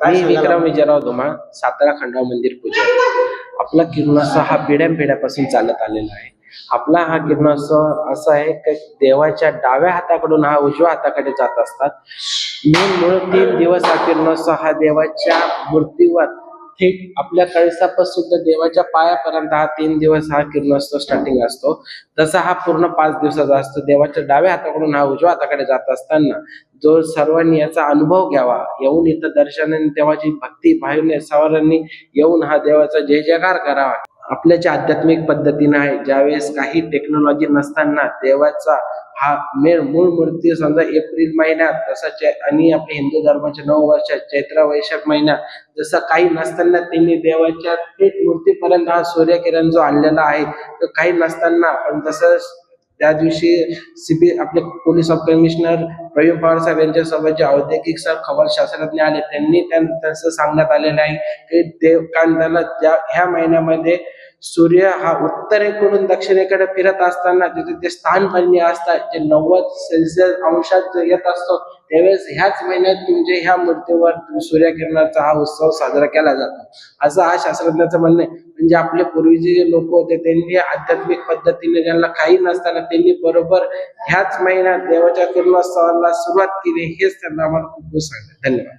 मी विक्रम विजयराव धुमाळ, सातारा खंडराव मंदिर पुजारी. आपला किरणोत्सव हा पिढ्यानपिढ्यापासून चालत आलेला आहे. आपला हा किरणोत्सव असा आहे की देवाच्या डाव्या हाताकडून हा उजव्या हाताकडे जात असतात. मूळ 3 दिवस हा किरणोत्सव हा देवाच्या मूर्तीवर थेट आपल्या कळसापासून तर देवाच्या पायापर्यंत हा 3 दिवस हा किरणोत्सव स्टार्टिंग असतो. तसा हा पूर्ण 5 दिवसाचा असतो. देवाच्या डाव्या हाताकडून हा उजव्या हाताकडे जात असताना जो सर्वांनी याचा अनुभव घ्यावा, येऊन इथं दर्शनाने देवाची भक्ती भावने सर्वांनी येऊन हा देवाचा जय जयकार करावा. आपल्या ज्या आध्यात्मिक पद्धतीने आहे, ज्यावेळेस काही टेक्नॉलॉजी नसताना देवाचा हा मूळ मूर्ती समजा एप्रिल महिन्यात तसंच आणि आपल्या हिंदू धर्माच्या 9 वर्षात चैत्र वैशाख महिन्यात जसं काही नसताना त्यांनी देवाच्या थेट मूर्तीपर्यंत हा सूर्यकिरण जो आणलेला आहे, तर काही नसताना पण जसं त्या दिवशी आपले police sub commissioner Pravin Pawar साहेब यांच्यासोबत जे औद्योगिक खगोल शास्त्रज्ञ आले, त्यांनी त्यांचं सांगण्यात आलेलं आहे की देवकांताला ह्या महिन्यामध्ये सूर्य हा उत्तरेकडून दक्षिणेकडे फिरत असताना तिथे ते स्थानपल्ली असतात जे 90 अंशात जो येत असतो, त्यावेळेस ह्याच महिन्यात तुमच्या ह्या मूर्तीवर सूर्यकिरणाचा हा उत्सव साजरा केला जातो, असं हा शास्त्रज्ञाचं म्हणणं आहे. म्हणजे आपले पूर्वीचे जे लोक होते त्यांनी आध्यात्मिक पद्धतीने ज्यांना काही नसताना त्यांनी बरोबर ह्याच महिन्यात देवाच्या किरणोत्सवाला सुरुवात केली, हेच त्यांना आम्हाला खूप सांगतात. धन्यवाद.